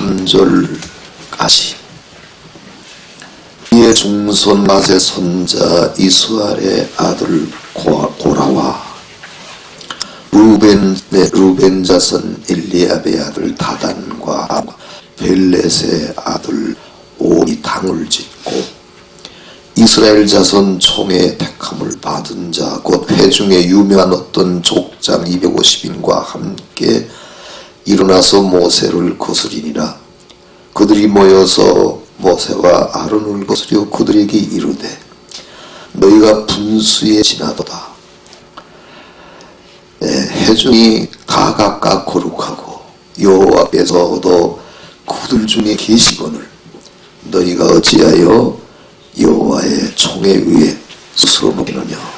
3절까지 이의 중손 낫의 손자 이스라엘의 아들 고라와 루벤 자손 엘리압의 아들 다단과 벨렛의 아들 온이 당을 짓고 이스라엘 자손 총의 택함을 받은 자 곧 회중에 유명한 어떤 족장 250인과 함께 일어나서 모세를 거스리니라. 그들이 모여서 모세와 아론을 거스려 그들에게 이르되 너희가 분수에 지나도다. 회중이 다 각각 거룩하고 여호와께서도 그들 중에 계시거늘 너희가 어찌하여 여호와의 총에 의해 스스로 먹이느냐.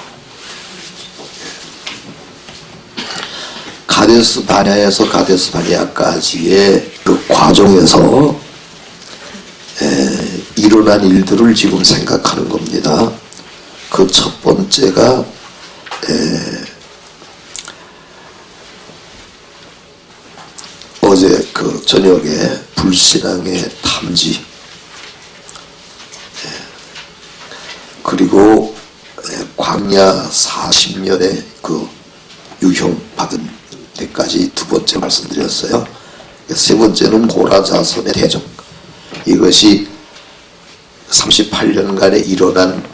가데스 바냐에서 가데스 바냐까지의 그 과정에서 일어난 일들을 지금 생각하는 겁니다. 그 첫 번째가 어제 그 저녁에 불신앙의 탐지, 그리고 광야 40년의 그 유형 받은 데까지 두 번째 말씀드렸어요. 세 번째는 고라 자손의 대적, 이것이 38년간에 일어난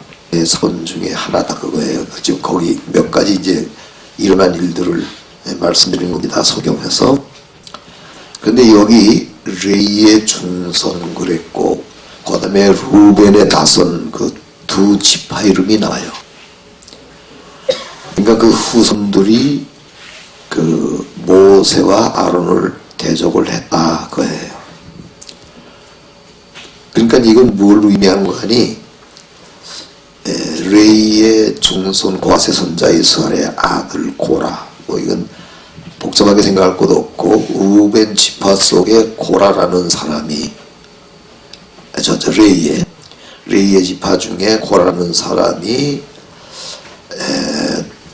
사건 중에 하나다 그거예요. 지금 거기 몇 가지 이제 일어난 일들을 말씀드린 겁니다. 성경에서. 근데 여기 레이의 중손 그랬고 그 다음에 루벤의 나선 그 두 지파 이름이 나와요. 그러니까 그 후손들이 그 모세와 아론을 대적을 했다 그거예요. 그러니까 이건 뭘 의미하는 거 아니? 레이의 중손 고아세 선자 이스라엘의 아들 고라, 뭐 이건 복잡하게 생각할 것도 없고 루벤 지파 속에 고라라는 사람이 레이의 지파 중에 고라라는 사람이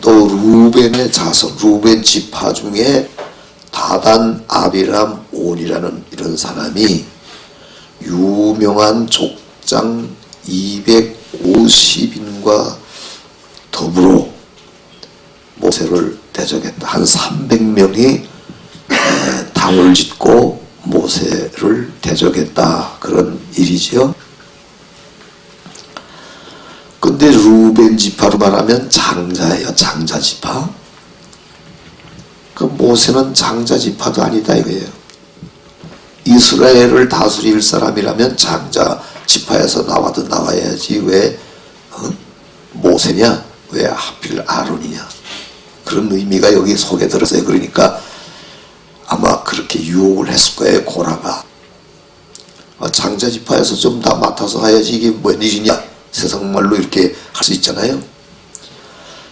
또 루벤의 자손 루벤 지파 중에 다단 아비람 온이라는 이런 사람이 유명한 족장 250인과 더불어 모세를 대적했다. 한 300명이 당을 짓고 모세를 대적했다. 그런 일이지요. 근데 루벤 지파로 말하면 장자예요. 장자 지파. 그 모세는 장자 지파도 아니다 이거예요. 이스라엘을 다스릴 사람이라면 장자 지파에서 나와야지 왜 모세냐? 왜 하필 아론이냐? 그런 의미가 여기 속에 들었어요. 그러니까 아마 그렇게 유혹을 했을 거예요. 고라가. 장자 지파에서 좀 다 맡아서 해야지 이게 뭔 일이냐? 세상 말로 이렇게 할 수 있잖아요.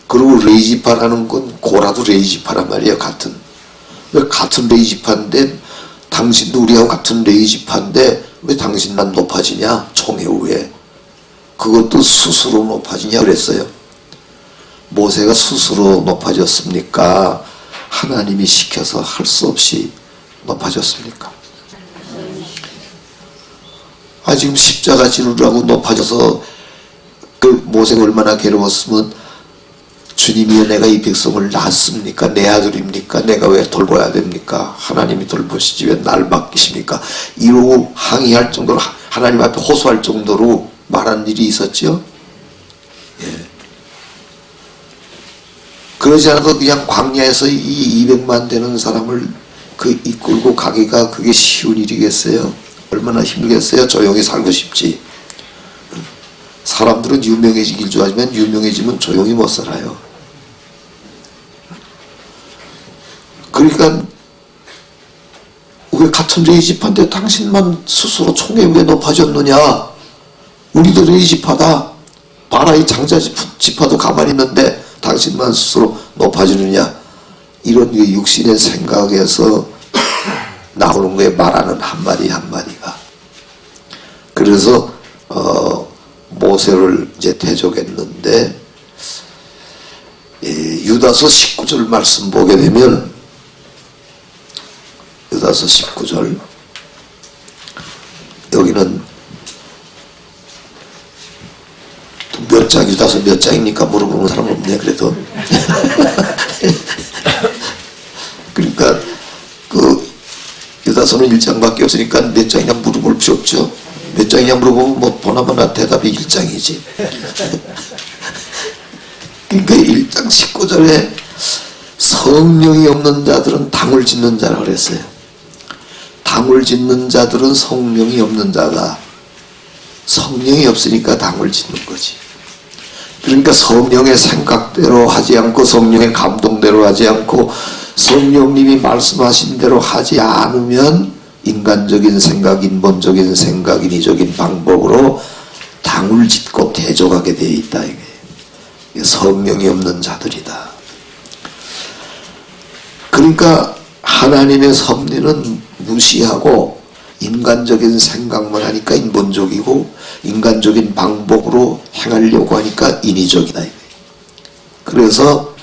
그리고 레이 지파라는 건 고라도 레이 지파란 말이에요. 같은 레이 지파인데 당신도 우리하고 같은 레이 지파인데 왜 당신만 높아지냐? 총에 의해. 그것도 스스로 높아지냐 그랬어요. 모세가 스스로 높아졌습니까? 하나님이 시켜서 할 수 없이 높아졌습니까? 지금 십자가 지르라고 높아져서 그 모세가 얼마나 괴로웠으면 주님이여 내가 이 백성을 낳았습니까? 내 아들입니까? 내가 왜 돌봐야 됩니까? 하나님이 돌보시지 왜 날 맡기십니까? 이러고 항의할 정도로 하나님 앞에 호소할 정도로 말한 일이 있었죠. 그러지 않아도 그냥 광야에서 이 200만 되는 사람을 그 이끌고 가기가 그게 쉬운 일이겠어요? 얼마나 힘들겠어요? 조용히 살고 싶지. 사람들은 유명해지길 좋아하지만 유명해지면 조용히 못 살아요. 그러니까 왜 같은 레이 지파인데 당신만 스스로 총에 왜 높아졌느냐? 우리도 레이 지파다. 봐라 이 장자 지파도 가만히 있는데 당신만 스스로 높아지느냐? 이런 육신의 생각에서 나오는 거에 말하는 한마디 한마디가. 그래서 모세를 이제 대적했는데 유다서 19절 말씀 보게 되면 유다서 19절 여기는 몇 장, 유다서 몇 장입니까? 물어보는 사람 없네, 그래도. 그러니까, 유다서는 1장밖에 없으니까 몇 장이냐 물어볼 필요 없죠. 몇 장이냐 물어보면 뭐, 보나마나 대답이 1장이지. 그러니까 1장 19절에 성령이 없는 자들은 당을 짓는 자라 그랬어요. 당을 짓는 자들은 성령이 없는 자다. 성령이 없으니까 당을 짓는 거지. 그러니까 성령의 생각대로 하지 않고 성령의 감동대로 하지 않고 성령님이 말씀하신 대로 하지 않으면 인간적인 생각, 인본적인 생각, 인위적인 방법으로 당을 짓고 대적하게 되어 있다. 이게 성령이 없는 자들이다. 그러니까 하나님의 섭리는 무시하고 인간적인 생각만 하니까 인본적이고 인간적인 방법으로 행하려고 하니까 인위적이다. 그래서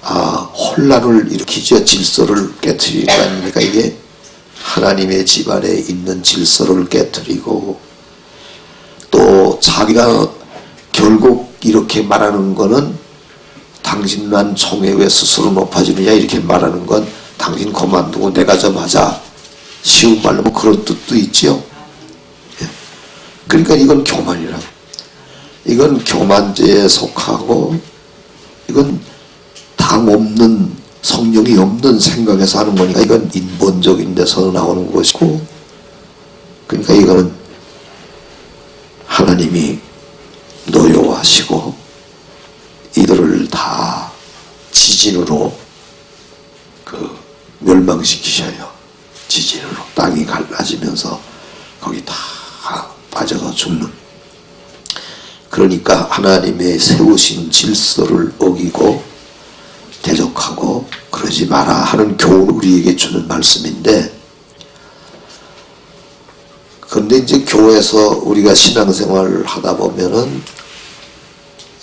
혼란을 일으키죠. 질서를 깨트리니까 아닙니까? 이게 하나님의 집안에 있는 질서를 깨트리고 또 자기가 결국 이렇게 말하는 거는 당신만 총회 왜 스스로 높아지느냐 이렇게 말하는 건 당신 그만두고 내가 좀 하자. 쉬운 말로 뭐 그런 뜻도 있죠. 그러니까 이건 교만이라고. 이건 교만죄에 속하고 이건 당 없는 성령이 없는 생각에서 하는 거니까 이건 인본적인 데서 나오는 것이고 그러니까 이거는 하나님이 노여워하시고 이들을 다 지진으로 멸망시키셔요. 지진으로 땅이 갈라지면서 거기 다 빠져서 죽는. 그러니까 하나님의 세우신 질서를 어기고 대적하고 그러지 마라 하는 교훈을 우리에게 주는 말씀인데, 그런데 이제 교회에서 우리가 신앙생활을 하다 보면은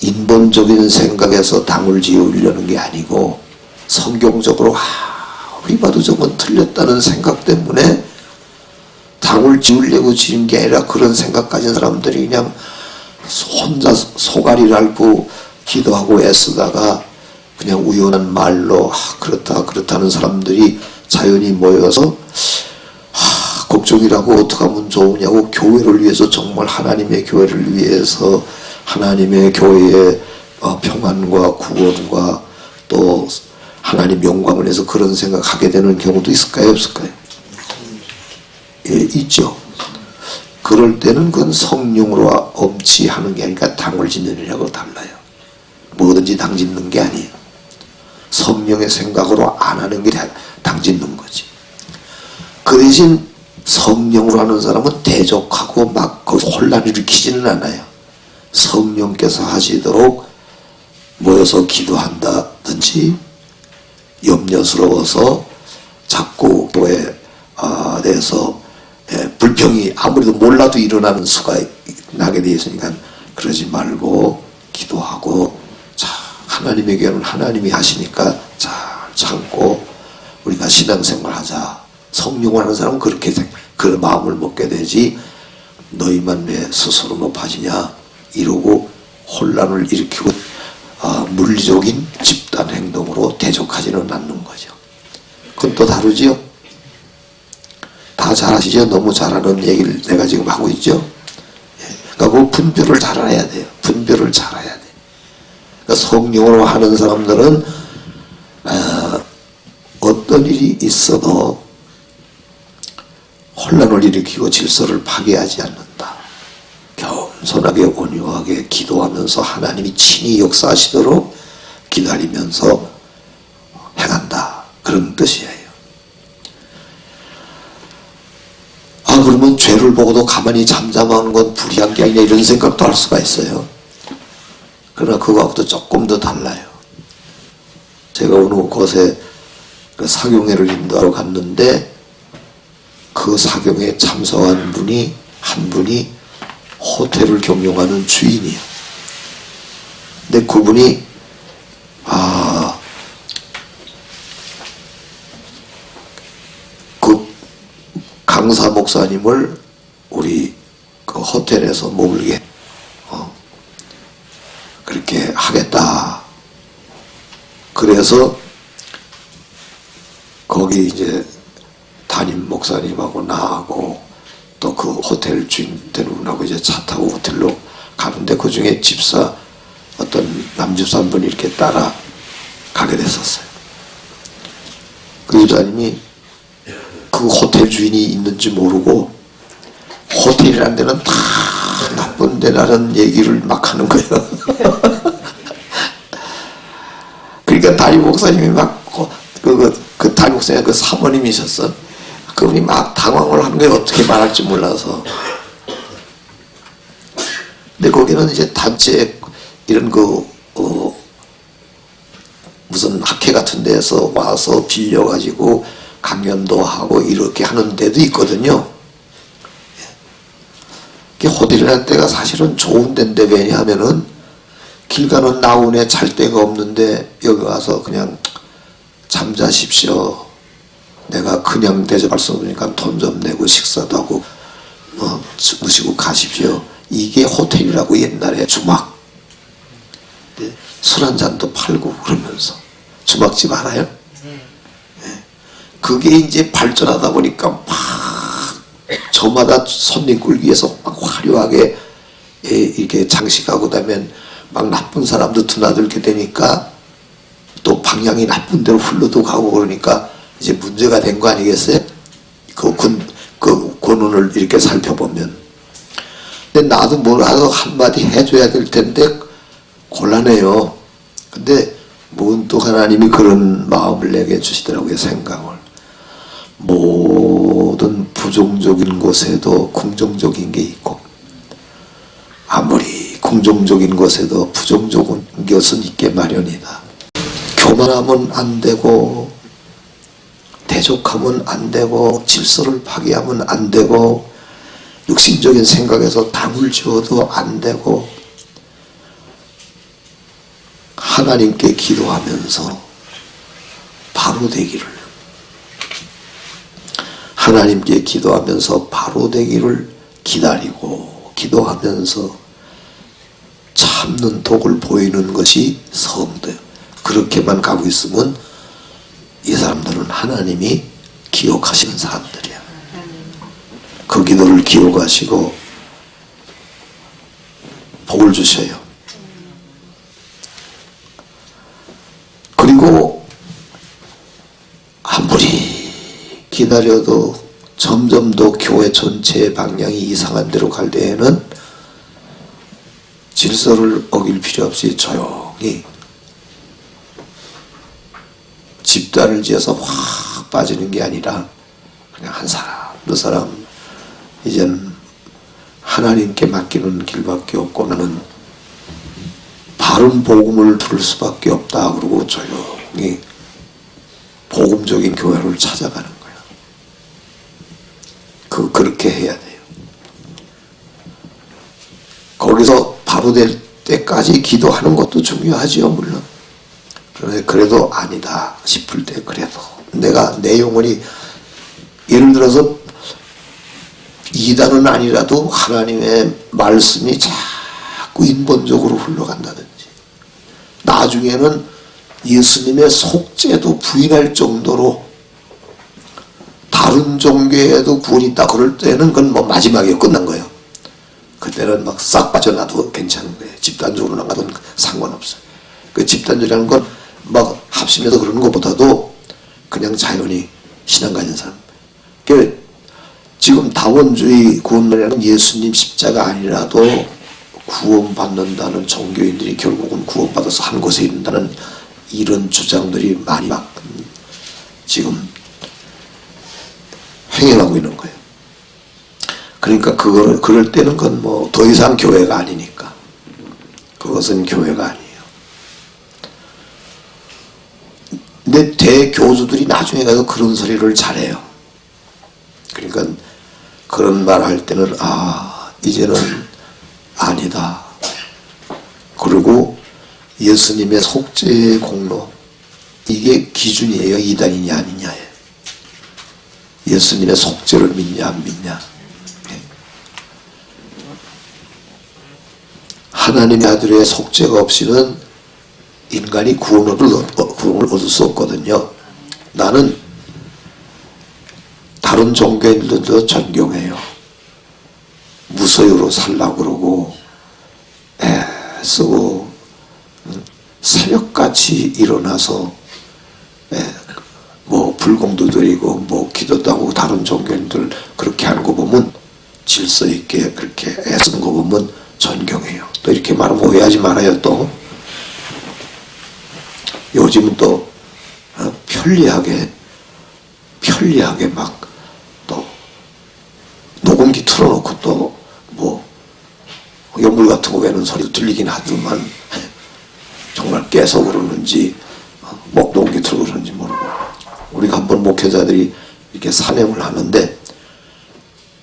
인본적인 생각에서 당을 지으려는 게 아니고 성경적으로 우리 봐도 저건 틀렸다는 생각 때문에 당을 지으려고 지은 게 아니라 그런 생각 가진 사람들이 그냥 혼자 소가리를 앓고 기도하고 애쓰다가 그냥 우연한 말로 그렇다는 사람들이 자연히 모여서 걱정이라고 어떻게 하면 좋으냐고 교회를 위해서 정말 하나님의 교회를 위해서 하나님의 교회의 평안과 구원과 또 하나님 영광을 위해서 그런 생각하게 되는 경우도 있을까요? 없을까요? 예, 있죠. 그럴 때는 그건 성령으로 엄치하는 게 아니라 당을 짓는 일하고 달라요. 뭐든지 당 짓는 게 아니에요. 성령의 생각으로 안 하는 게 당 짓는 거지. 그 대신 성령으로 하는 사람은 대적하고 막 혼란을 일으키지는 않아요. 성령께서 하시도록 모여서 기도한다든지 염려스러워서 자꾸 교회에 대해서 불평이 아무래도 몰라도 일어나는 수가 나게 되어 있으니까 그러지 말고 기도하고, 자, 하나님의 교회는 하나님이 하시니까 잘 참고 우리가 신앙생활 하자. 성령을 하는 사람은 그렇게 그 마음을 먹게 되지, 너희만 왜 스스로 높아지냐 이러고 혼란을 일으키고 물리적인 집단 행동으로 대적하지는 않는 거죠. 그건 또 다르지요. 다 잘 아시죠? 너무 잘하는 얘기를 내가 지금 하고 있죠. 그러니까 그 분별을 잘 알아야 돼요. 분별을 잘 알아야 돼. 그러니까 성령으로 하는 사람들은 어떤 일이 있어도 혼란을 일으키고 질서를 파괴하지 않는다. 겸손하게 온유하게 기도하면서 하나님이 친히 역사하시도록 기다리면서 행한다. 그런 뜻이에요. 그러면 죄를 보고도 가만히 잠잠하는 건 불의한 게 아니냐 이런 생각도 할 수가 있어요. 그러나 그거하고도 조금 더 달라요. 제가 어느 곳에 그 사경회를 인도하러 갔는데 그 사경회에 참석한 분이 한 분이 호텔을 경영하는 주인이에요. 근데 그분이 그 강사 목사님을 우리 그 호텔에서 머물게 그렇게 하겠다. 그래서 거기 이제 담임 목사님하고 나하고 또 그 호텔 주인 되는 분하고 이제 차 타고 호텔로 가는데 그 중에 집사 어떤 남집사 한 분이 이렇게 따라 가게 됐었어요. 그 집사님이 그 호텔 주인이 있는지 모르고 호텔이라는 데는 다 나쁜 데라는 얘기를 막 하는 거예요. 그러니까 담임 목사님이 막 그 담임 목사님 그 사모님이셨어. 그분이 막 당황을 하는 거예요. 어떻게 말할지 몰라서. 근데 거기는 이제 단체 이런 무슨 학회 같은 데서 와서 빌려가지고 강연도 하고 이렇게 하는 데도 있거든요. 호텔이라는 데가 사실은 좋은 데인데 왜냐하면은 길 가는 나훈에 잘 데가 없는데 여기 와서 그냥 잠자십시오. 내가 그냥 대접할 수 없으니까 돈 좀 내고 식사도 하고 주무시고 가십시오. 이게 호텔이라고 옛날에 주막 술 한 잔도 팔고 그러면서 주막집 알아요? 네. 그게 이제 발전하다 보니까 막 저마다 손님 끌기 위해서 막 화려하게 이렇게 장식하고 그다음에 막 나쁜 사람도 드나들게 되니까 또 방향이 나쁜 데로 흘러도 가고 그러니까 이제 문제가 된 거 아니겠어요? 그 권원을 이렇게 살펴보면. 근데 나도 뭐라도 한마디 해줘야 될 텐데 곤란해요. 근데 문득 하나님이 그런 마음을 내게 주시더라고요. 생각을. 모든 부정적인 곳에도 긍정적인 게 있고 아무리 긍정적인 곳에도 부정적인 것은 있게 마련이다. 교만하면 안 되고 대적하면 안 되고 질서를 파괴하면 안 되고 육신적인 생각에서 담을 지어도 안 되고 하나님께 기도하면서 바로 되기를 하나님께 기도하면서 바로 되기를 기다리고 기도하면서 참는 독을 보이는 것이 성도예요. 그렇게만 가고 있으면 이 사람들은 하나님이 기억하시는 사람들이야. 그 기도를 기억하시고 복을 주셔요. 그리고 아무리 기다려도 점점 더 교회 전체의 방향이 이상한 데로 갈 때에는 질서를 어길 필요 없이 조용히 집단을 지어서 확 빠지는 게 아니라 그냥 한 사람 두 사람 이젠 하나님께 맡기는 길밖에 없고 나는 바른 복음을 들을 수밖에 없다 그러고 조용히 복음적인 교회를 찾아가는 거야. 그렇게 해야 돼요. 거기서 바로 될 때까지 기도하는 것도 중요하지요, 물론. 그래도 아니다 싶을 때 그래도 내가 내 영혼이 예를 들어서 이단은 아니라도 하나님의 말씀이 자꾸 인본적으로 흘러간다든지 나중에는 예수님의 속죄도 부인할 정도로 다른 종교에도 구원이 있다 그럴 때는 그건 뭐 마지막에 끝난 거예요. 그때는 막 싹 빠져나도 괜찮은 거예요. 집단적으로 나가도 상관없어요. 그 집단적이라는 건 막 합심해서 그러는 것보다도 그냥 자연히 신앙 가진 사람. 그러니까 지금 다원주의 구원론에는 예수님 십자가 아니라도 구원받는다는 종교인들이 결국은 구원받아서 한 곳에 있는다는 이런 주장들이 많이 막 지금 행해가고 있는 거예요. 그러니까 그럴 때는 그건 뭐 더 이상 교회가 아니니까 그것은 교회가 아니에요. 근데 대교주들이 나중에 가서 그런 소리를 잘해요. 그러니까 그런 말 할 때는 이제는 아니다. 그리고 예수님의 속죄의 공로 이게 기준이에요. 이단이냐 아니냐에. 예수님의 속죄를 믿냐 안 믿냐. 하나님의 아들의 속죄가 없이는 인간이 구원을 얻을 수 없거든요. 나는 다른 종교인들도 존경해요. 무소유로 살라고 그러고 애쓰고 새벽같이 일어나서 뭐 불공도 드리고 뭐 기도도 하고 다른 종교인들 그렇게 하는 거 보면 질서 있게 그렇게 애쓰는 거 보면 존경해요. 또 이렇게 말하면 오해하지 말아요. 또 요즘은 또 편리하게 막 또 녹음기 틀어놓고 또 뭐 연물 같은 거 외는 소리도 들리긴 하지만 정말 깨서 그러는지 녹음기 틀어 그러는지 모르고 우리가 한번 목회자들이 이렇게 산행을 하는데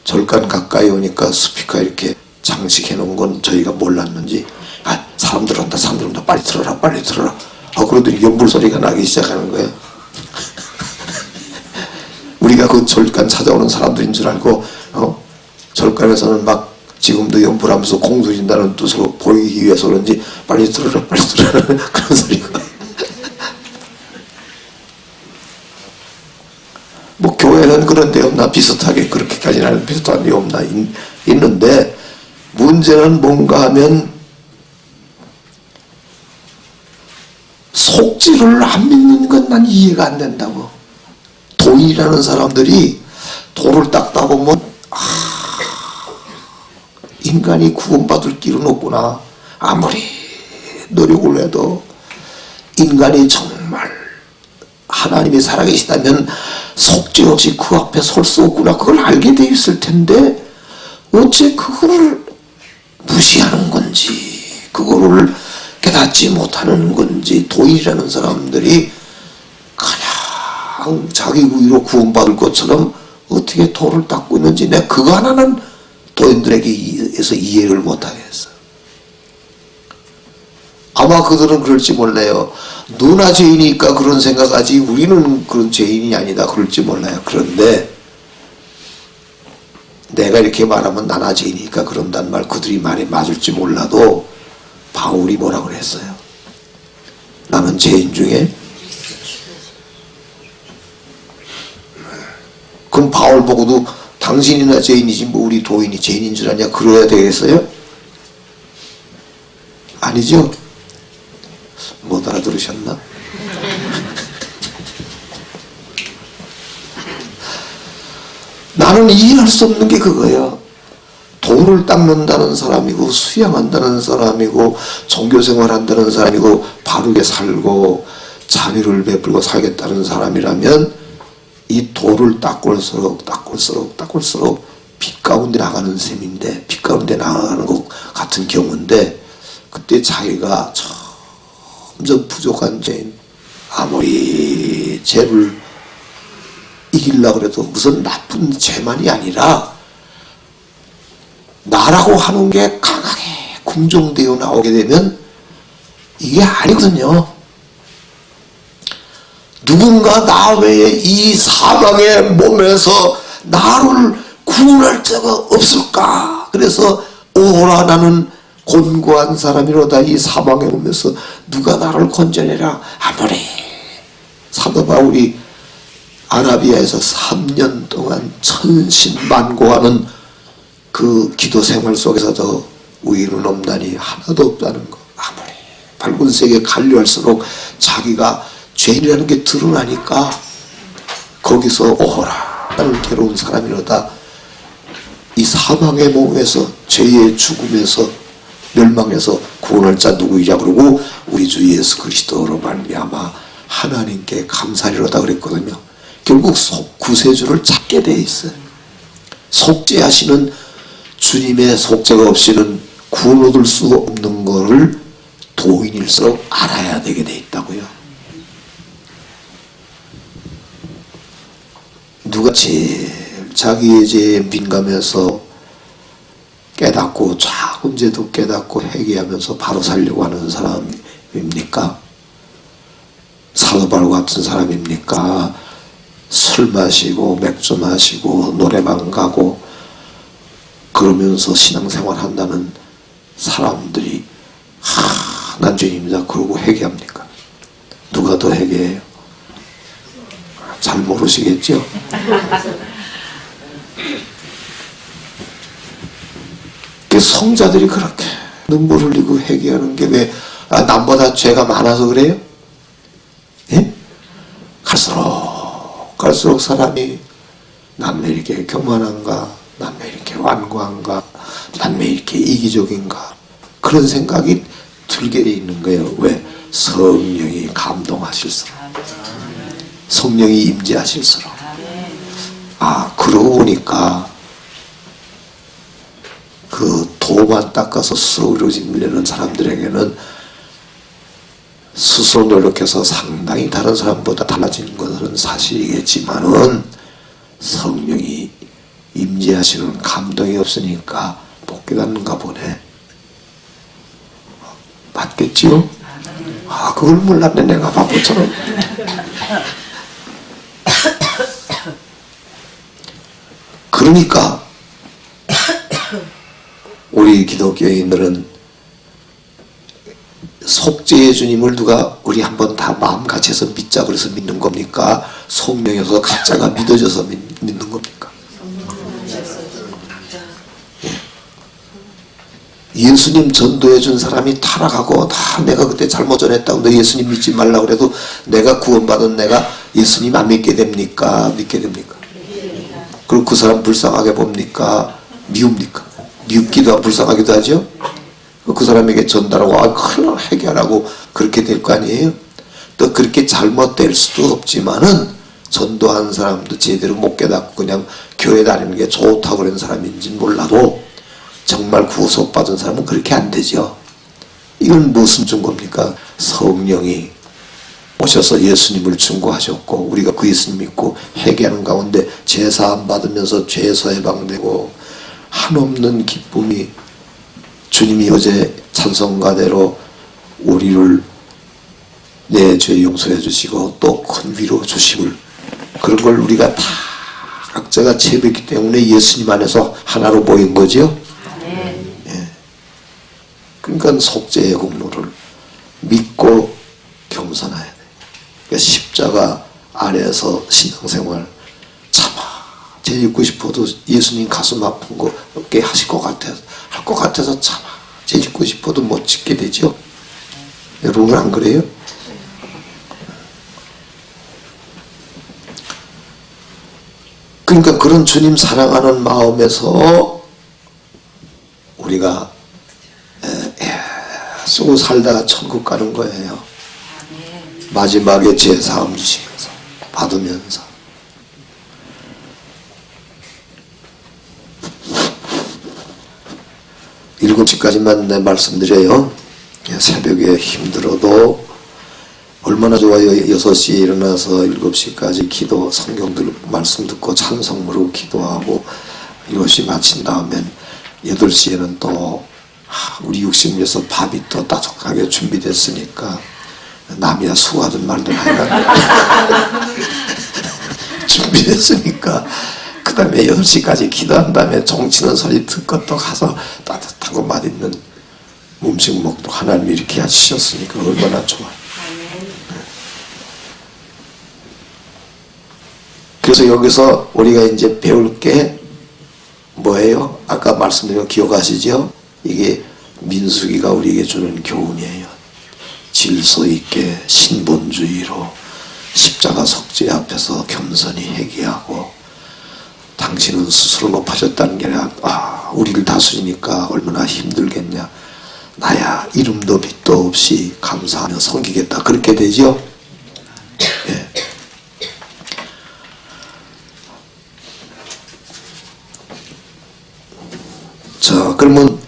절간 가까이 오니까 스피커 이렇게 장식해 놓은 건 저희가 몰랐는지 사람들 온다 빨리 틀어라 그러더니 연불 소리가 나기 시작하는 거예요. 우리가 그 절간 찾아오는 사람들인 줄 알고 절간에서는 막 지금도 연불하면서 공수진다는 뜻으로 보이기 위해서 그런지 빨리 틀어라 그런 소리가 뭐 교회는 그런 데 없나 비슷하게 그렇게까지는 아니고 비슷한 데 없나 있는데 문제는 뭔가 하면 속죄를 안 믿는 건 난 이해가 안 된다고. 도인이라는 사람들이 돌을 닦다 보면 인간이 구원받을 길은 없구나. 아무리 노력을 해도 인간이 정말 하나님이 살아계시다면 속죄 없이 그 앞에 설 수 없구나. 그걸 알게 돼 있을 텐데 어째 그거를 무시하는 건지 그거를 깨닫지 못하는 건지 도인이라는 사람들이 그냥 자기 의로 구원받을 것처럼 어떻게 돌을 닦고 있는지 내가 그거 하나는 도인들에게서 이해를 못하겠어. 아마 그들은 그럴지 몰라요. 너나 죄인이니까 그런 생각하지 우리는 그런 죄인이 아니다 그럴지 몰라요. 그런데 내가 이렇게 말하면 나나 죄인이니까 그런단 말 그들이 말이 맞을지 몰라도 바울이 뭐라고 그랬어요? 나는 죄인 중에 그럼 바울 보고도 당신이나 죄인이지 뭐 우리 도인이 죄인인 줄 아냐 그래야 되겠어요? 아니죠? 못 알아들으셨나? 나는 이해할 수 없는 게 그거예요. 돌을 닦는다는 사람이고 수양한다는 사람이고 종교생활한다는 사람이고 바르게 살고 자비를 베풀고 살겠다는 사람이라면 이 돌을 닦을수록 빛 가운데 나가는 셈인데 빛 가운데 나가는 것 같은 경우인데 그때 자기가 점점 부족한 죄인 아무리 죄를 이기려고 해도 무슨 나쁜 죄만이 아니라 나라고 하는 게 강하게 궁정되어 나오게 되면 이게 아니거든요. 누군가 나 외에 이 사방의 몸에서 나를 구원할 자가 없을까? 그래서 오라 나는 곤고한 사람이로다. 이 사방의 몸에서 누가 나를 건져내라. 아무리 사도 바울이 아라비아에서 3년 동안 천신만고하는 그 기도 생활 속에서도 의인은 없나니 하나도 없다는 거. 아무리 밝은색에 관리할수록 자기가 죄인이라는 게 드러나니까 거기서 오호라 나는 괴로운 사람이로다. 이 사망의 몸에서 죄의 죽음에서 멸망해서 구원할 자 누구이냐 그러고 우리 주 예수 그리스도로 말미암아 하나님께 감사리로다 그랬거든요. 결국 구세주를 찾게 돼 있어요. 속죄하시는 주님의 속죄가 없이는 구원 얻을 수 없는 것을 도인일수록 알아야 되게 돼 있다고요. 누가 제일 자기의 죄에 민감해서 깨닫고 작은 죄도 깨닫고 회개하면서 바로 살려고 하는 사람입니까? 사도 바울 같은 사람입니까? 술 마시고 맥주 마시고 노래방 가고 그러면서 신앙생활 한다는 사람들이 난 죄인입니다. 그러고 회개합니까? 누가 더 회개해요? 잘 모르시겠죠? 성자들이 그렇게 눈물 흘리고 회개하는 게 왜 남보다 죄가 많아서 그래요? 예? 갈수록 사람이 난 왜 이렇게 교만한가? 난 왜 이렇게 완고한가? 난 왜 이렇게 이기적인가? 그런 생각이 들게 돼 있는 거예요. 왜? 성령이 감동하실수록, 성령이 임재하실수록. 그러고 보니까 그 도만 닦아서 스스로 이루어지는 사람들에게는 스스로 노력해서 상당히 다른 사람보다 달라지는 것은 사실이겠지만은 성령이 임재하시는 감동이 없으니까 못 깨닫는가 보네. 맞겠지요? 그걸 몰랐네, 내가 바보처럼. 그러니까 우리 기독교인들은 속죄의 주님을 누가 우리 한번 다 마음 같이해서 믿자 그래서 믿는 겁니까? 성령이어서 각자가 믿어져서 믿는 겁니까? 예수님 전도해 준 사람이 타락하고 다 내가 그때 잘못 전했다고 너 예수님 믿지 말라고 그래도 내가 구원받은 내가 예수님 안 믿게 됩니까? 믿게 됩니까? 그리고 그 사람 불쌍하게 봅니까? 미웁니까? 미웁기도 하고 불쌍하기도 하죠? 그 사람에게 전달하고 큰일 나 회개하라고 그렇게 될 거 아니에요? 또 그렇게 잘못될 수도 없지만은 전도한 사람도 제대로 못 깨닫고 그냥 교회 다니는 게 좋다고 그런 사람인지는 몰라도 정말 구속받은 사람은 그렇게 안 되죠. 이건 무슨 증거입니까? 성령이 오셔서 예수님을 증거하셨고 우리가 그 예수님 믿고 회개하는 가운데 제사함 받으면서 죄에서 해방되고 한없는 기쁨이 주님이 어제 찬송가대로 우리를 내 죄 용서해 주시고 또 큰 위로 주심을 그런 걸 우리가 다 각자가 체험했기 때문에 예수님 안에서 하나로 모인 거죠. 예. 그러니까 속죄의 공로를 믿고 겸손해야 돼. 그러니까 십자가 안에서 신앙생활 참아 죄 짓고 싶어도 예수님 가슴 아픈 거 어깨 하실 것 같아서 할 것 같아서 참아 죄 짓고 싶어도 못 짓게 되죠. 여러분 안 그래요? 그러니까 그런 주님 사랑하는 마음에서 우리가 쓰고 살다가 천국 가는 거예요. 마지막에 제사함 주시면서 받으면서 일곱 시까지만 내 말씀드려요. 새벽에 힘들어도 얼마나 좋아요. 6시에 일어나서 7시까지 기도 성경 말씀 듣고 찬송 부르고 기도하고 7시 마친 다음엔 8시에는 또 우리 육신에서 밥이 또 따뜻하게 준비됐으니까 남이야 수고하든 말든 하여간 준비됐으니까 그 다음에 8시까지 기도한 다음에 종치는 소리 듣고 또 가서 따뜻하고 맛있는 음식 먹고 하나님이 이렇게 하시셨으니까 얼마나 좋아요. 그래서 여기서 우리가 이제 배울 게 뭐예요? 아까 말씀드린 거 기억하시죠? 이게 민수기가 우리에게 주는 교훈이에요. 질서 있게 신본주의로 십자가 속죄 앞에서 겸손히 회개하고 당신은 스스로 높아졌다는 게 아니라 우리를 다스리니까 얼마나 힘들겠냐. 나야 이름도 빛도 없이 감사하며 섬기겠다. 그렇게 되죠? 예. 자, 그러면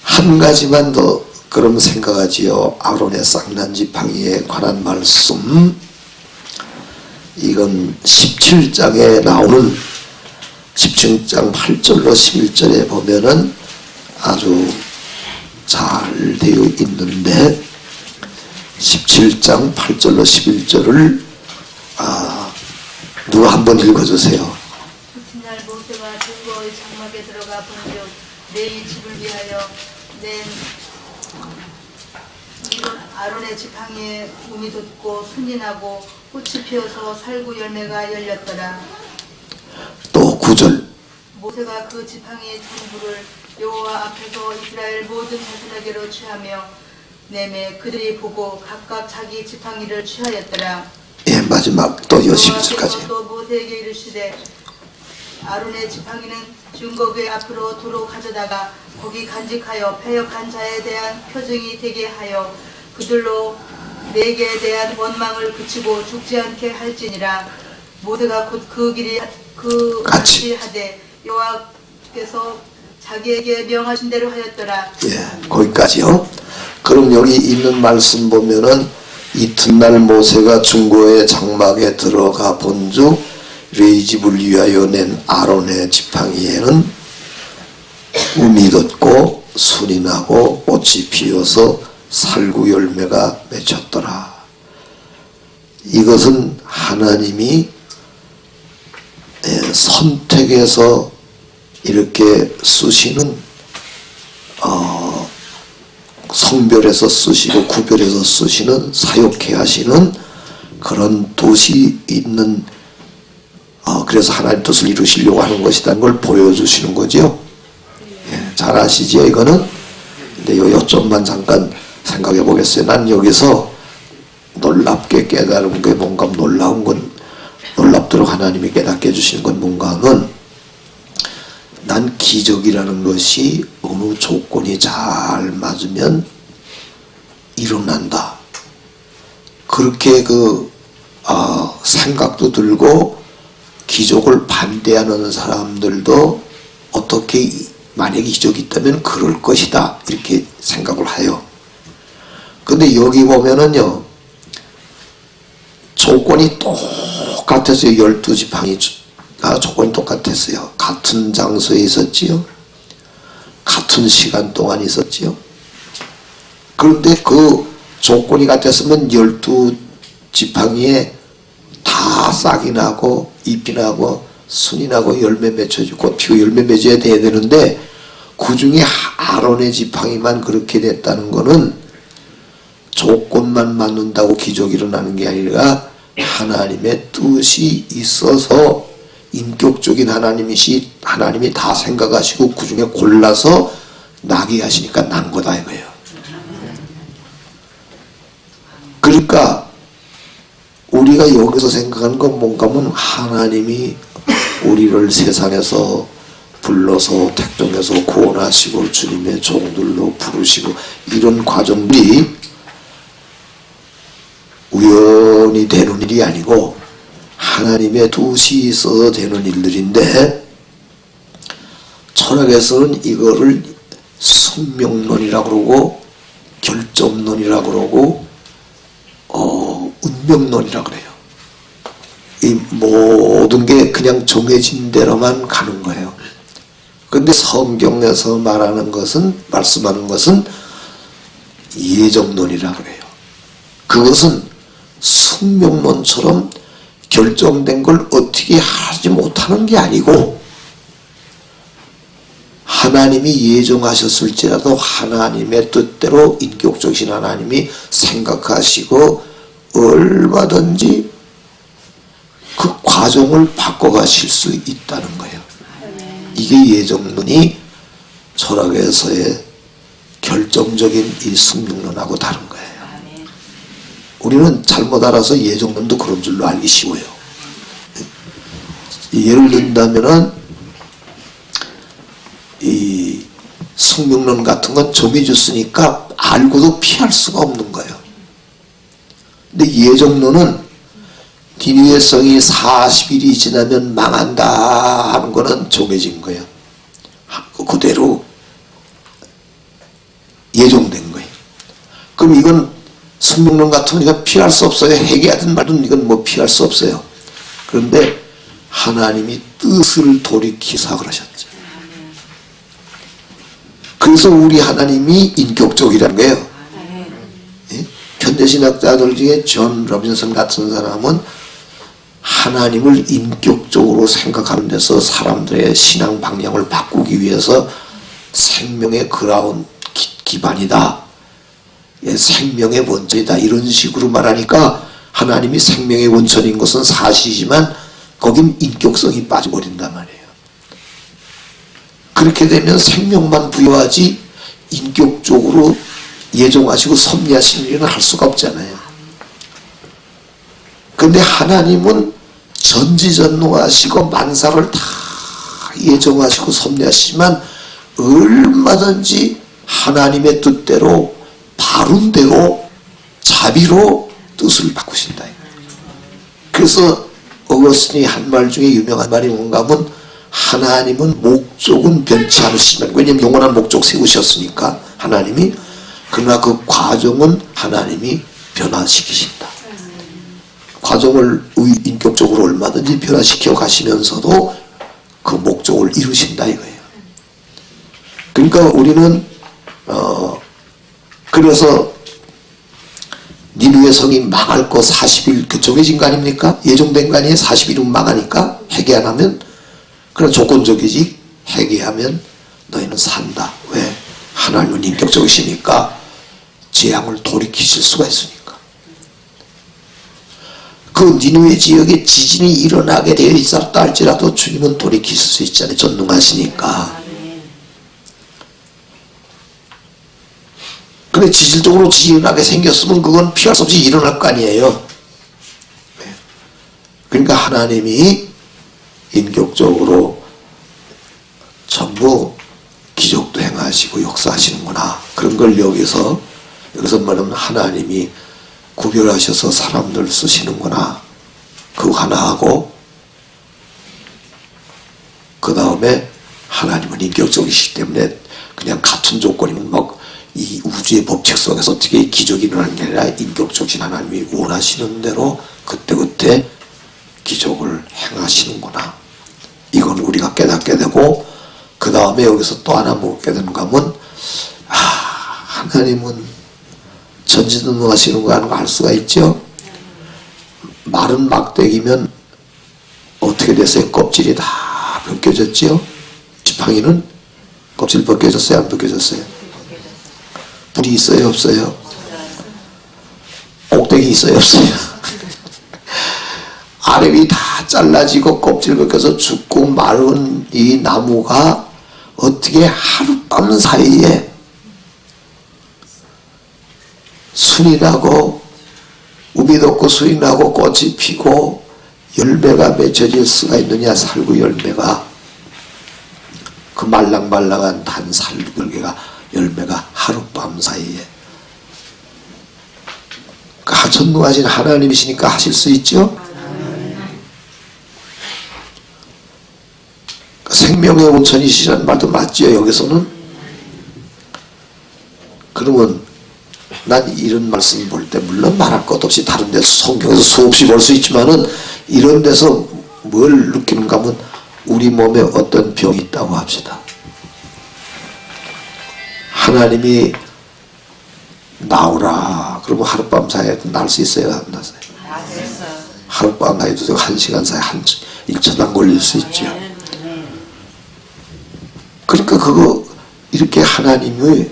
한 가지만 더 그럼 생각하지요. 아론의 쌍난 지팡이에 관한 말씀. 이건 17장에 나오는 17장 8절로 11절에 보면은 아주 잘 되어 있는데 17장 8절로 11절을 누가 한번 읽어주세요. 이튿날 모세와 증거의 장막에 들어가 본즉 내 집을 위하여 낸 이런 아론의 지팡이에 움이 돋고 순이 나고 꽃이 피어서 살구 열매가 열렸더라. 또 9절 모세가 그 지팡이의 전부를 여호와 앞에서 이스라엘 모든 자손에게로 취하며 내매 그들이 보고 각각 자기 지팡이를 취하였더라. 예, 마지막 또 11절까지. 여호와께서 또 모세에게 이르시되 아론의 지팡이는 증거궤 앞으로 도로 가져다가 거기 간직하여 패역한 자에 대한 표징이 되게 하여 그들로 내게 대한 원망을 그치고 죽지 않게 할지니라. 모세가 곧 그 길이 그 같이 하되 여호와께서 자기에게 명하신 대로 하였더라. 예, 거기까지요. 그럼 여기 있는 말씀 보면은 이튿날 모세가 중고의 장막에 들어가 본즉 레이집을 위하여 낸 아론의 지팡이에는 움이 돋고 순이 나고 꽃이 피어서 살구 열매가 맺혔더라. 이것은 하나님이 선택해서 이렇게 쓰시는 성별해서 쓰시고 구별해서 쓰시는 사역해 하시는 그런 뜻이 있는 그래서 하나님 뜻을 이루시려고 하는 것이라는 걸 보여주시는 거죠. 예, 잘 아시죠 이거는? 근데 요점만 잠깐 생각해 보겠어요. 난 여기서 놀랍게 깨달은 게 뭔가 놀라운 건 놀랍도록 하나님이 깨닫게 해주시는 건 뭔가 하면 난 기적이라는 것이 어느 조건이 잘 맞으면 일어난다. 그렇게 생각도 들고 기적을 반대하는 사람들도 어떻게 만약에 기적이 있다면 그럴 것이다 이렇게 생각을 해요. 근데 여기 보면은요 조건이 똑같았어요. 12지팡이가 조건이 똑같았어요. 같은 장소에 있었지요. 같은 시간 동안 있었지요. 그런데 그 조건이 같았으면 12지팡이에 다 싹이 나고 잎이 나고 순이 나고 열매 맺혀지고 꽃 피고 열매 맺어야 돼야 되는데 그 중에 아론의 지팡이만 그렇게 됐다는 거는 조건만 맞는다고 기적이 일어나는 게 아니라 하나님의 뜻이 있어서 인격적인 하나님이 다 생각하시고 그 중에 골라서 나게 하시니까 난 거다 이거예요. 그러니까 우리가 여기서 생각하는 건 뭔가 하면 하나님이 우리를 세상에서 불러서 택정해서 구원하시고 주님의 종들로 부르시고 이런 과정들이 우연히 되는 일이 아니고 하나님의 뜻이 있어서 되는 일들인데 철학에서는 이거를 숙명론이라고 그러고 결정론이라고 그러고 운명론이라고 그래요. 이 모든 게 그냥 정해진 대로만 가는 거예요. 근데 성경에서 말씀하는 것은 예정론이라고 그래요. 그것은 숙명론처럼 결정된 걸 어떻게 하지 못하는 게 아니고 하나님이 예정하셨을지라도 하나님의 뜻대로 인격적이신 하나님이 생각하시고 얼마든지 그 과정을 바꿔가실 수 있다는 거예요. 이게 예정론이 철학에서의 결정적인 이 숙명론하고 다른 거예요. 우리는 잘못 알아서 예정론도 그런 줄로 알기 쉬워요. 예를 든다면은 이 숙명론 같은 건 정해졌으니까 알고도 피할 수가 없는 거예요. 근데 예정론은 니느웨 성이 40일이 지나면 망한다 하는 거는 정해진 거예요. 그대로 예정된 거예요. 그럼 이건 숙명론 같은 거니까 피할 수 없어요. 회개하든 말든 이건 뭐 피할 수 없어요. 그런데 하나님이 뜻을 돌이키사 그러셨죠. 그래서 우리 하나님이 인격적이라는 거예요. 예? 현대신학자들 중에 존 로빈슨 같은 사람은 하나님을 인격적으로 생각하는 데서 사람들의 신앙 방향을 바꾸기 위해서 생명의 그라운 기반이다 생명의 원천이다 이런 식으로 말하니까 하나님이 생명의 원천인 것은 사실이지만 거긴 인격성이 빠져버린단 말이에요. 그렇게 되면 생명만 부여하지 인격적으로 예정하시고 섭리하시는 일은 할 수가 없잖아요. 그런데 하나님은 전지전능하시고 만사를 다 예정하시고 섭리하시지만 얼마든지 하나님의 뜻대로 바른 대로 자비로 뜻을 바꾸신다. 그래서 어거스틴이 한 말 중에 유명한 말이 뭔가 하면 하나님은 목적은 변치 않으시면, 왜냐하면 영원한 목적 세우셨으니까 하나님이, 그러나 그 과정은 하나님이 변화시키신다. 과정을 인격적으로 얼마든지 변화시켜 가시면서도 그 목적을 이루신다 이거예요. 그러니까 우리는 그래서 니느웨 성이 망할 거 40일 그 정해진 거 아닙니까? 예정된 거 아니에요? 40일은 망하니까 회개 안 하면. 그런 조건적이지. 회개하면 너희는 산다. 왜? 하나님은 인격적이시니까 재앙을 돌이키실 수가 있으니까. 그 니느웨 지역에 지진이 일어나게 되어 있었다 할지라도 주님은 돌이키실 수 있잖아요. 전능하시니까. 근데 지질적으로 지진하게 생겼으면 그건 피할 수 없이 일어날 거 아니에요. 그러니까 하나님이 인격적으로 전부 기적도 행하시고 역사하시는구나. 그런 걸 여기서 말하면 하나님이 구별하셔서 사람들 쓰시는구나. 그거 하나 하고 그 다음에 하나님은 인격적이시기 때문에 그냥 같은 조건이면 막 이 우주의 법칙 속에서 어떻게 기적이 일어나는 게 아니라 인격적인 하나님이 원하시는 대로 그때그때 기적을 행하시는구나. 이건 우리가 깨닫게 되고, 그 다음에 여기서 또 하나 묻게 되는가 하면 하나님은 전지전능하시는 거 하는 거 알 수가 있죠. 마른 막대기면 어떻게 됐어요? 껍질이 다 벗겨졌죠. 지팡이는 껍질 벗겨졌어요? 안 벗겨졌어요? 불이 있어요? 없어요? 꼭대기 있어요? 없어요? 아래위 다 잘라지고 껍질 벗겨서 죽고 마른 이 나무가 어떻게 하룻밤 사이에 순이 나고 우비 돋고 순이 나고 꽃이 피고 열매가 맺혀질 수가 있느냐. 살구 열매가, 그 말랑말랑한 단 살구 열매가 하룻밤 사이에. 전능하신 하나님이시니까 하실 수 있죠. 생명의 온천이시라는 말도 맞죠. 여기서는. 그러면 난 이런 말씀 볼 때 물론 말할 것 없이 다른 데서 성경에서 수없이 볼 수 있지만은 이런 데서 뭘 느끼는가 하면 우리 몸에 어떤 병이 있다고 합시다. 하나님이 나오라 그러면 하룻밤 사이에 날 수 있어요? 안 나서요? 하룻밤 사이에도 1시간 사이에 1초당 걸릴 수 있죠. 그러니까 그거 이렇게 하나님이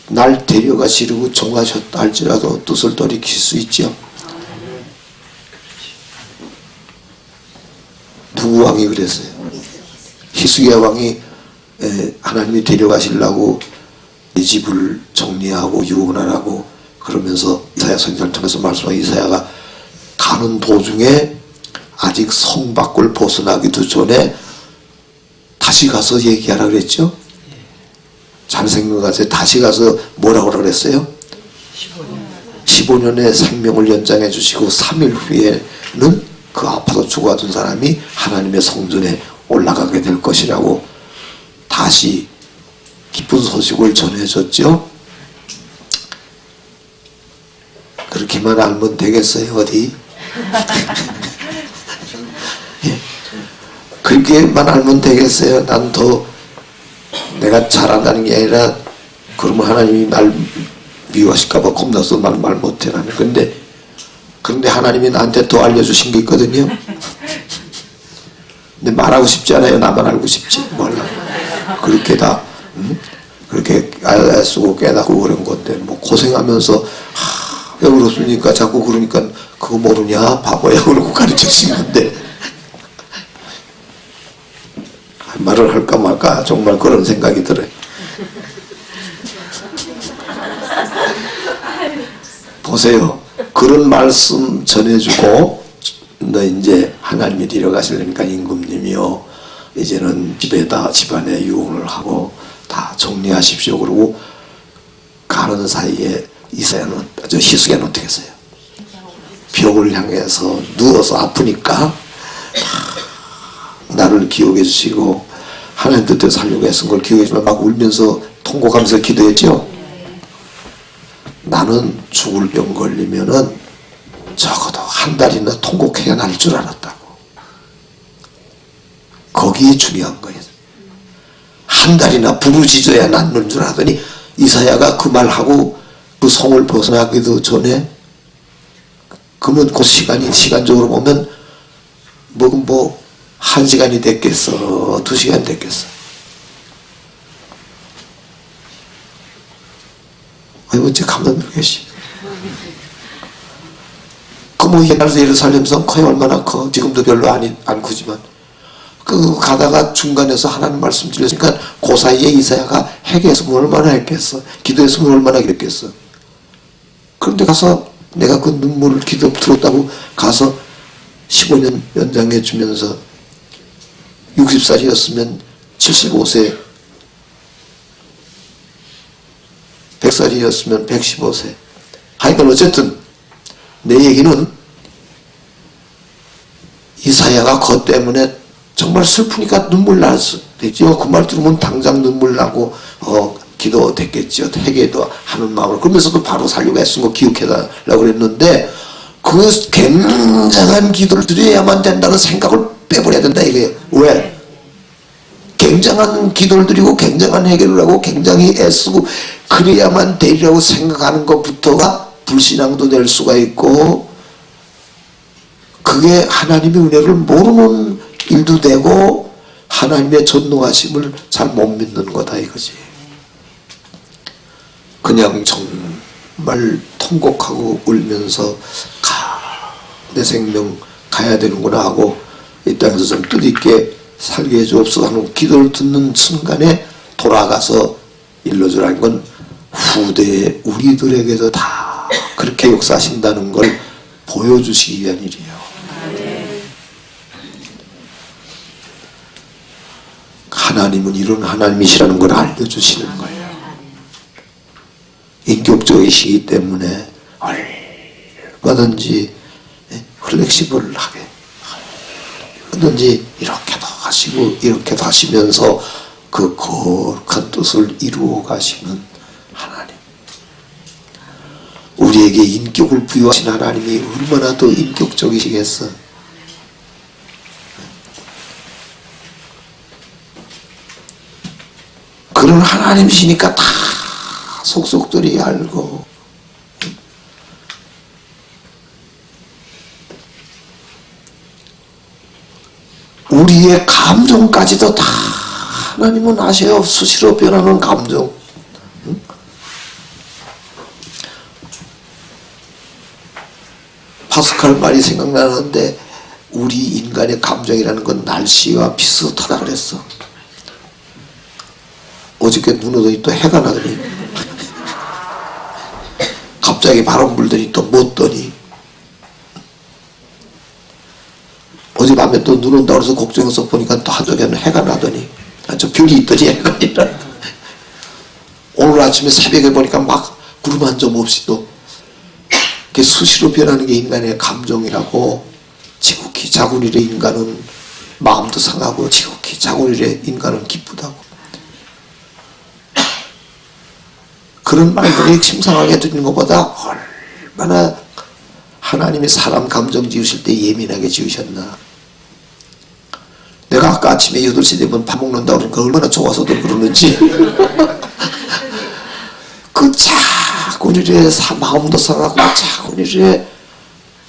날 데려가시려고 정하셨다 할지라도 뜻을 돌이킬 수 있죠. 누구 왕이 그랬어요? 히스기야 왕이 하나님이 데려가시려고 이 집을 정리하고 유언하라고 그러면서 이사야 선지자를 통해서 말씀한 이사야가 가는 도중에 아직 성 밖을 벗어나기도 전에 다시 가서 얘기하라 그랬죠. 잘 생각하세요. 다시 가서 뭐라고 그랬어요? 15년의 생명을 연장해 주시고 3일 후에는 그 아파서 죽어가던 사람이 하나님의 성전에 올라가게 될 것이라고 다시 기쁜 소식을 전해줬죠. 그렇게만 알면 되겠어요? 어디? 그렇게만 알면 되겠어요? 난 더 내가 잘한다는 게 아니라 그러면 하나님이 날 미워하실까봐 겁나서 말 못해 나는. 그런데 하나님이 나한테 더 알려주신 게 있거든요. 근데 말하고 싶지 않아요. 나만 알고 싶지. 몰라. 그렇게 다 그렇게 애쓰고 깨닫고 그런 건데 뭐 고생하면서 왜 그렇습니까? 자꾸 그러니까 그거 모르냐? 바보야 그러고 가르치시는 건데 말을 할까 말까 정말 그런 생각이 들어요. 보세요. 그런 말씀 전해주고 너 이제 하나님이 데려가시려니까 임금님이요 이제는 집안에 유언을 하고 다 정리하십시오 그러고 가는 사이에 이사야는 희숙이는 어떻게 했어요? 벽을 향해서 누워서 아프니까 나를 기억해 주시고 하나님 뜻대로 살려고 애쓴 걸 기억해 주면 막 울면서 통곡하면서 기도했죠. 나는 죽을 병 걸리면은 적어도 한 달이나 통곡해야 날 줄 알았다고. 거기에 중요한 거예요. 한 달이나 부르짖어야 낫는 줄 알았더니 이사야가 그 말하고 그 성을 벗어나기도 전에 그러면 그 시간적으로 보면 뭐 1시간이 됐겠어 2시간 됐겠어. 아이고 어째 가만 계시. 그 뭐 옛날에서 예루살렘성 커요 얼마나 커. 지금도 별로 안 크지만 그 가다가 중간에서 하나님 말씀 드렸으니까 그 사이에 이사야가 회개했으면 얼마나 했겠어. 기도했으면 얼마나 했겠어. 그런데 가서 내가 그 눈물을 기도 들었다고 가서 15년 연장해 주면서 60살이었으면 75세 100살이었으면 115세 하여간 어쨌든 내 얘기는 이사야가 그것 때문에 정말 슬프니까 눈물 날 수도 있죠. 그 말 들으면 당장 눈물 나고 기도 됐겠죠. 회개도 하는 마음으로. 그러면서도 바로 살려고 애쓴 거 기억해달라고 그랬는데 그 굉장한 기도를 드려야만 된다는 생각을 빼버려야 된다 이거예요. 왜? 굉장한 기도를 드리고 굉장한 해결을 하고 굉장히 애쓰고 그래야만 되리라고 생각하는 것부터가 불신앙도 될 수가 있고 그게 하나님의 은혜를 모르는 일도 되고 하나님의 전능하심을 잘 못 믿는 거다 이거지. 그냥 정말 통곡하고 울면서 내 생명 가야 되는구나 하고 이 땅에서 좀 뜻있게 살게 해주옵소서 하는 기도를 듣는 순간에 돌아가서 일러주라는 건 후대의 우리들에게도 다 그렇게 역사하신다는 걸 보여주시기 위한 일이에요. 하나님은 이런 하나님이시라는 걸 알려주시는 거예요. 인격적이시기 때문에 얼마든지 플렉시블하게 얼마든지 이렇게도 하시고 이렇게도 하시면서 그 거룩한 뜻을 이루어 가시는 하나님. 우리에게 인격을 부여하신 하나님이 얼마나 더 인격적이시겠어. 그런 하나님이시니까 다 속속들이 알고 우리의 감정까지도 다 하나님은 아셔요. 수시로 변하는 감정. 파스칼 말이 생각나는데 우리 인간의 감정이라는 건 날씨와 비슷하다 그랬어. 어저께 눈 오더니 또 해가 나더니 갑자기 바람 불더니 또 멎더니 어젯밤에 또 눈 온다고 해서 걱정해서 보니까 또 한쪽에는 해가 나더니 저 별이 있더니 해가 아니라 오늘 아침에 새벽에 보니까 막 구름 한 점 없이 또 수시로 변하는 게 인간의 감정이라고. 지극히 작은 일에 인간은 마음도 상하고 지극히 작은 일에 인간은 기쁘다고. 그런 말들이 침상하게 드리는 것보다 얼마나 하나님이 사람 감정 지으실 때 예민하게 지으셨나. 내가 아까 아침에 8시 되면 밥 먹는다고 그러니까 얼마나 좋아서들 그러는지 그 작은 일에 마음도 상하고 작은 일에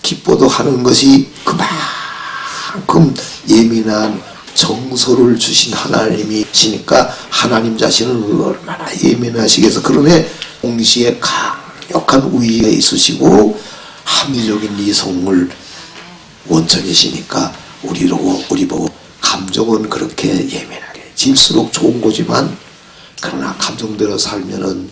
기뻐도 하는 것이 그만큼 예민한 정서를 주신 하나님이시니까 하나님 자신은 얼마나 예민하시겠어. 그러네 동시에 강력한 우위에 있으시고 합리적인 이성을 원천이시니까 우리 보고 감정은 그렇게 예민하게 질수록 좋은 거지만 그러나 감정대로 살면은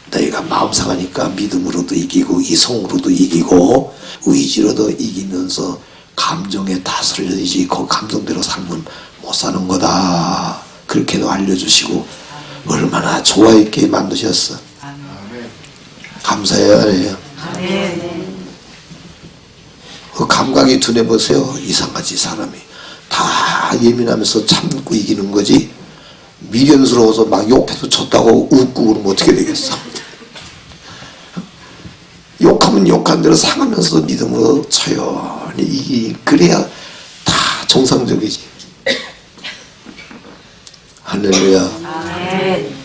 너희가 마음 상하니까 믿음으로도 이기고 이성으로도 이기고 의지로도 이기면서 감정에 다스려야지 그 감정대로 살면 못 사는 거다. 그렇게도 알려주시고 얼마나 조화 있게 만드셨어. 감사해야 해요. 그 감각이 둔해보세요. 이상하지 사람이. 다 예민하면서 참고 이기는 거지. 미련스러워서 막 욕해도 쳤다고 웃고 그러면 어떻게 되겠어. 욕하면 욕한 대로 상하면서 믿음으로 조용히 이기. 그래야 다 정상적이지. 할렐루야. 아멘.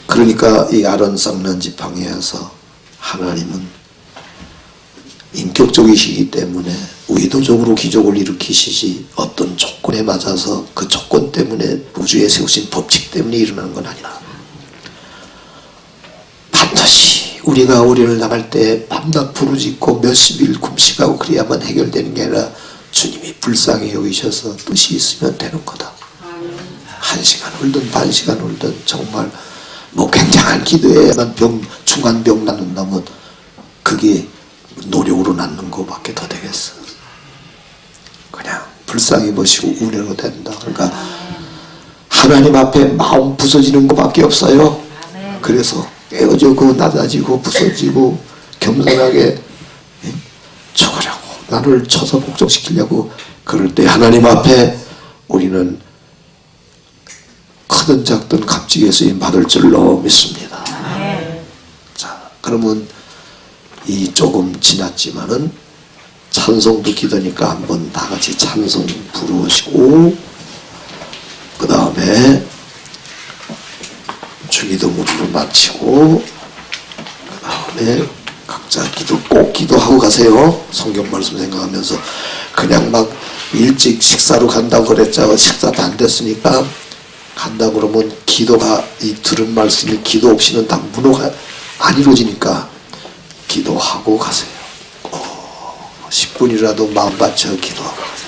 그러니까 이 아론 쌍난 지팡이에서 하나님은 인격적이시기 때문에 의도적으로 기적을 일으키시지 어떤 조건에 맞아서 그 조건 때문에 우주에 세우신 법칙 때문에 일어나는 건 아니다. 반드시 우리가 우리를 나갈 때 밤낮 부르짖고 몇십일 금식하고 그래야만 해결되는 게 아니라 주님이 불쌍히 여기셔서 뜻이 있으면 되는 거다. 1시간 울든 반시간 울든 정말 뭐 굉장한 기도에만 중한 병 낫는다면 그게 노력으로 낫는 거밖에 더 되겠어. 그냥 불쌍히 보시고 은혜로 된다. 그러니까 하나님 앞에 마음 부서지는 것밖에 없어요. 그래서 깨어지고 낮아지고 부서지고 겸손하게 죽으려고 나를 쳐서 복종시키려고 그럴 때 하나님 앞에 우리는 크든 작든 값지게 쓰임 받을 줄로 믿습니다. 자, 그러면 이 조금 지났지만은 찬송도 기도니까 한번 다 같이 찬송 부르시고 그 다음에 주기도 무리로 마치고 그 다음에 각자 꼭 기도하고 가세요. 성경 말씀 생각하면서 그냥 막 일찍 식사로 간다고 그랬죠. 식사도 안 됐으니까 간다 그러면 기도가 이 들은 말씀이 기도 없이는 다 문호가 안 이루어지니까 기도하고 가세요. 10분이라도 마음 바쳐 기도하고 가세요.